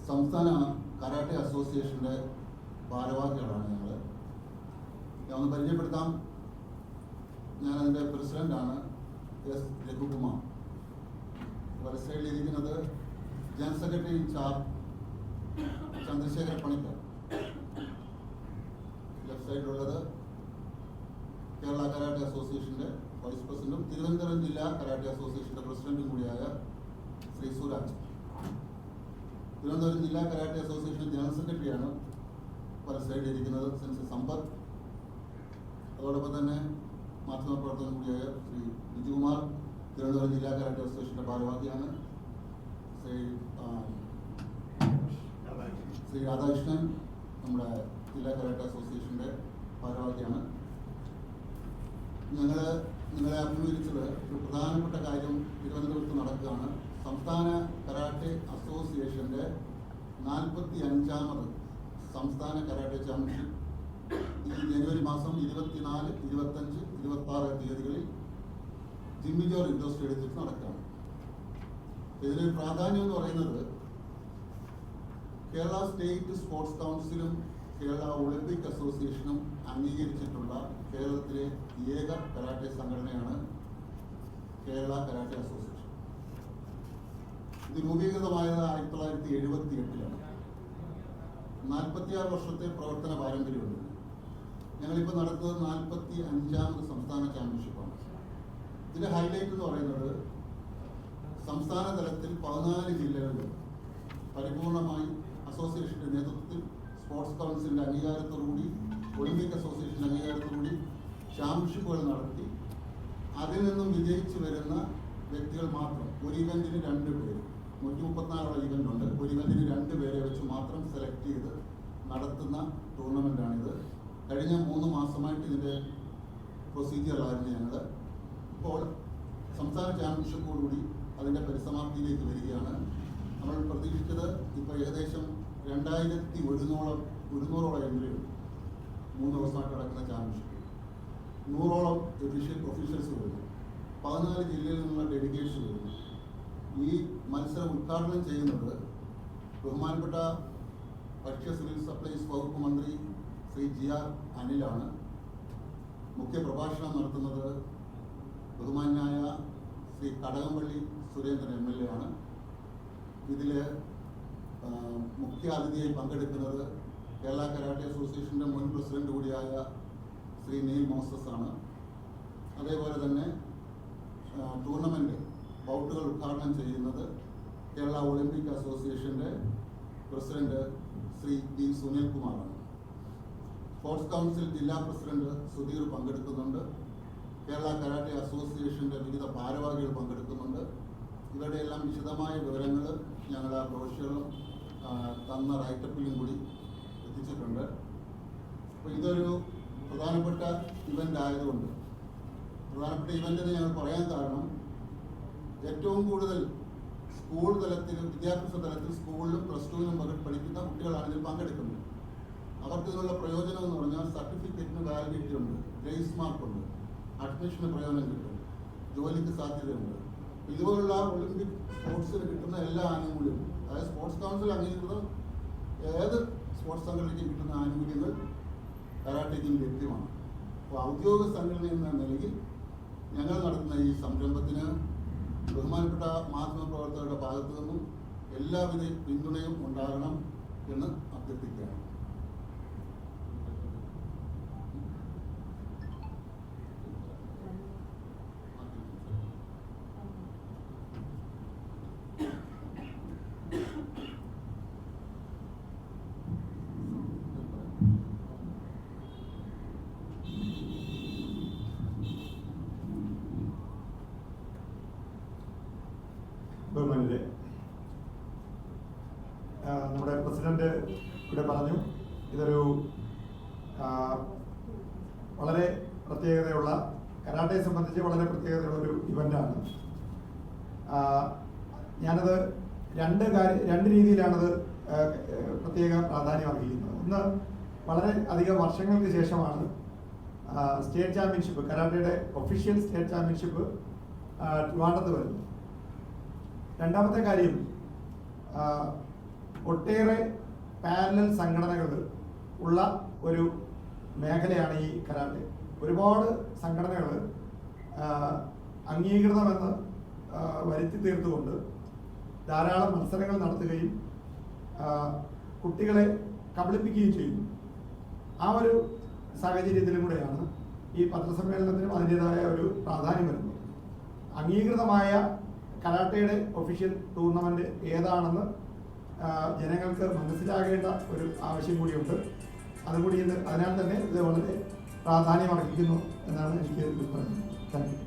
സംസ്ഥാന കരാട്ടെ അസോസിയേഷൻ്റെ ഭാരവാഹികളാണ് ഞങ്ങൾ. ഞാൻ ഒന്ന് പരിചയപ്പെടുത്താം. ഞാനതിൻ്റെ പ്രസിഡൻ്റാണ് എസ് രഘുകുമാർ. വലത് സൈഡിലിരിക്കുന്നത് general secretary incharge Chandrasekhara Panicker. Left സൈഡിലുള്ളത് കേരള കരാട്ടെ അസോസിയേഷൻ്റെ വൈസ് പ്രസിഡന്റും തിരുവനന്തപുരം ജില്ലാ കരാട്ടെ അസോസിയേഷൻ്റെ പ്രസിഡന്റും കൂടിയായ ശ്രീ സുരാജ്. തിരുവനന്തപുരം ജില്ലാ കരാട്ടെ അസോസിയേഷൻ ജനറൽ സെക്രട്ടറിയാണ് വലത് സൈഡിലിരിക്കുന്നത് സെൻസർ സമ്പത്ത്. അതോടൊപ്പം തന്നെ മാധ്യമപ്രവർത്തകൻ കൂടിയായ ശ്രീ ബിജുകുമാർ തിരുവനന്തപുരം ജില്ലാ കരാട്ടെ അസോസിയേഷൻ്റെ ഭാരവാഹിയാണ്. ശ്രീ രാധാകൃഷ്ണൻ നമ്മുടെ ജില്ലാ കരാട്ടെ അസോസിയേഷൻ്റെ ഭാരവാഹിയാണ്. നിങ്ങളെ അഭിമുഖീകരിച്ചത് ഒരു പ്രധാനപ്പെട്ട കാര്യം തിരുവനന്തപുരത്ത് നടക്കുകയാണ്. സംസ്ഥാന കരാട്ടെ അസോസിയേഷൻ്റെ 45ാമത് സംസ്ഥാന കരാട്ടെ ചാമ്പ്യൻഷിപ്പ് ഈ ജനുവരി മാസം 24, 25, 26 തീയതികളിൽ ജിമ്മി ജോർജ് ഇൻഡോർ സ്റ്റേഡിയത്തിൽ നടക്കുകയാണ്. ഇതിലൊരു പ്രാധാന്യം എന്ന് പറയുന്നത് കേരള സ്റ്റേറ്റ് സ്പോർട്സ് കൗൺസിലും കേരള ഒളിമ്പിക് അസോസിയേഷനും അംഗീകരിച്ചിട്ടുള്ള കേരളത്തിലെ ഏക കരാട്ടെ സംഘടനയാണ് കേരള കരാട്ടെ അസോസിയേഷൻ. ഇത് രൂപീകൃതമായത് 1978-ലാണ്. 46 വർഷത്തെ പ്രവർത്തന പാരമ്പര്യമുണ്ട്. ഞങ്ങളിപ്പോൾ നടത്തുന്നത് 45ാമത് സംസ്ഥാന ചാമ്പ്യൻഷിപ്പാണ്. ഇതിൻ്റെ ഹൈലൈറ്റ് എന്ന് പറയുന്നത് സംസ്ഥാന തലത്തിൽ 14 ജില്ലകളിൽ പരിപൂർണമായി അസോസിയേഷൻ്റെ നേതൃത്വത്തിൽ സ്പോർട്സ് കൗൺസിലിൻ്റെ അംഗീകാരത്തോടുകൂടി ഒളിമ്പിക് അസോസിയേഷൻ്റെ അംഗീകാരത്തോടുകൂടി ചാമ്പ്യൻഷിപ്പുകൾ നടത്തി അതിൽ നിന്നും വിജയിച്ചു വരുന്ന വ്യക്തികൾ മാത്രം ഒരു ഇവൻറ്റിന് 2 പേര്, 134 ഇവൻ്റ് ഉണ്ട്, ഒരു ഇവൻറ്റിന് 2 പേരെ വെച്ച് മാത്രം സെലക്ട് ചെയ്ത് നടത്തുന്ന ടൂർണമെൻ്റാണിത്. കഴിഞ്ഞ 3 മാസമായിട്ട് ഇതിൻ്റെ പ്രൊസീജിയറായിരുന്നു ഞങ്ങൾ. ഇപ്പോൾ സംസ്ഥാന ചാമ്പ്യൻഷിപ്പോടുകൂടി അതിൻ്റെ പരിസമാപ്തിയിലേക്ക് വരികയാണ്. നമ്മൾ പ്രതീക്ഷിച്ചത് ഇപ്പോൾ ഏകദേശം 2100ഓളം എൻട്രികൾ 3 ദിവസമായിട്ട് നടക്കുന്ന ചാമ്പ്യൻഷിപ്പ്. 100ഓളം ഒഫീഷ്യൽസ് വരുന്നു. 14 ജില്ലയിൽ നിന്നുള്ള ഡെലിഗേറ്റ്സ് വരുന്നു. ഈ മത്സരം ഉദ്ഘാടനം ചെയ്യുന്നത് ബഹുമാനപ്പെട്ട ഭക്ഷ്യ സിവിൽ സപ്ലൈസ് വകുപ്പ് മന്ത്രി ശ്രീ GR അനിലാണ്. മുഖ്യ പ്രഭാഷണം നടത്തുന്നത് ബഹുമാന്യായ ശ്രീ കടകംപള്ളി സുരേന്ദ്രൻ MLA ആണ്. ഇതിൽ മുഖ്യ അതിഥിയായി പങ്കെടുക്കുന്നത് കേരള കരാട്ടെ അസോസിയേഷൻ്റെ മുൻ പ്രസിഡന്റ് കൂടിയായ ശ്രീ നീൽ മോസസ് ആണ്. അതേപോലെ തന്നെ ടൂർണമെൻറ്റ് ബൗട്ടുകൾ ഉദ്ഘാടനം ചെയ്യുന്നത് കേരള ഒളിമ്പിക് അസോസിയേഷൻ്റെ പ്രസിഡന്റ് ശ്രീ B. സുനിൽകുമാറാണ്. സ്പോർട്സ് കൗൺസിൽ ജില്ലാ പ്രസിഡന്റ് സുധീർ പങ്കെടുക്കുന്നുണ്ട്. കേരള കരാട്ടെ അസോസിയേഷൻ്റെ വിവിധ ഭാരവാഹികൾ പങ്കെടുക്കുന്നുണ്ട്. ഇവരുടെ എല്ലാം വിശദമായ വിവരങ്ങൾ ഞങ്ങൾ ആ ബ്രോഷറിലും തന്ന റൈറ്റപ്പിലും കൂടി എത്തിച്ചിട്ടുണ്ട്. അപ്പോൾ ഇതൊരു പ്രധാനപ്പെട്ട ഇവൻ്റ് ആയതുകൊണ്ട് പ്രധാനപ്പെട്ട ഇവൻ്റ് ഞങ്ങൾ പറയാൻ കാരണം ഏറ്റവും കൂടുതൽ സ്കൂൾ തലത്തിൽ വിദ്യാഭ്യാസ തലത്തിൽ സ്കൂളിലും +2-ലും പഠിക്കുന്ന കുട്ടികളാണ് ഇതിൽ പങ്കെടുക്കുന്നത്. അവർക്ക് ഇതിനുള്ള പ്രയോജനം എന്ന് പറഞ്ഞാൽ സർട്ടിഫിക്കറ്റിന് വാലിഡിറ്റി ഉണ്ട്, ഗ്രേസ് മാർക്കുണ്ട്, അഡ്മിഷന് പ്രയോജനം കിട്ടും, ജോലിക്ക് സാധ്യതയുണ്ട്. ഇതുപോലുള്ള ഒളിമ്പിക് സ്പോർട്സിന് കിട്ടുന്ന എല്ലാ ആനുകൂല്യവും, അതായത് സ്പോർട്സ് കൗൺസിൽ അംഗീകൃത ഏത് സ്പോർട്സ് സംഘടനയ്ക്കും കിട്ടുന്ന ആനുകൂല്യങ്ങൾ കരാട്ടയ്ക്കും ലഭ്യമാണ്. അപ്പോൾ ഔദ്യോഗിക സംഘടന എന്ന നിലയിൽ ഞങ്ങൾ നടത്തുന്ന ഈ സംരംഭത്തിന് ബഹുമാനപ്പെട്ട മാധ്യമപ്രവർത്തകരുടെ ഭാഗത്തു നിന്നും എല്ലാവിധ പിന്തുണയും ഉണ്ടാകണം എന്ന് അഭ്യർത്ഥിക്കുകയാണ്. ബഹുമാനിലെ നമ്മുടെ പ്രസിഡന്റ് ഇവിടെ പറഞ്ഞു, ഇതൊരു വളരെ പ്രത്യേകതയുള്ള കരാട്ടെ സംബന്ധിച്ച് വളരെ പ്രത്യേകതയുള്ള ഒരു ഇവൻ്റാണ്. ഞാനത് രണ്ട് രീതിയിലാണത് പ്രത്യേക പ്രാധാന്യം അർഹിക്കുന്നത്. ഒന്ന്, വളരെ അധികം വർഷങ്ങൾക്ക് ശേഷമാണ് സ്റ്റേറ്റ് ചാമ്പ്യൻഷിപ്പ്, കരാട്ടയുടെ ഒഫീഷ്യൽ സ്റ്റേറ്റ് ചാമ്പ്യൻഷിപ്പ് ട്രിവാൻഡ്രത്ത് വരുന്നത്. രണ്ടാമത്തെ കാര്യം, ഒട്ടേറെ പാരലൽ സംഘടനകൾ ഉള്ള ഒരു മേഖലയാണ് ഈ കരാട്ടെ. ഒരുപാട് സംഘടനകൾ അംഗീകൃതമെന്ന് വരുത്തി തീർത്തുകൊണ്ട് ധാരാളം മത്സരങ്ങൾ നടത്തുകയും കുട്ടികളെ കബളിപ്പിക്കുകയും ചെയ്യുന്നു. ആ ഒരു സാഹചര്യത്തിലും കൂടെയാണ് ഈ പത്രസമ്മേളനത്തിനും അതിൻ്റെതായ ഒരു പ്രാധാന്യം വരുന്നത്. അംഗീകൃതമായ കരാട്ടയുടെ ഒഫീഷ്യൽ ടൂർണമെൻറ്റ് ഏതാണെന്ന് ജനങ്ങൾക്ക് മനസ്സിലാകേണ്ട ഒരു ആവശ്യം കൂടിയുണ്ട്. അതുകൂടി അതിനാൽ തന്നെ ഇത് വളരെ പ്രാധാന്യം അർഹിക്കുന്നു എന്നാണ് എനിക്ക് പറയുന്നത്. Thank you.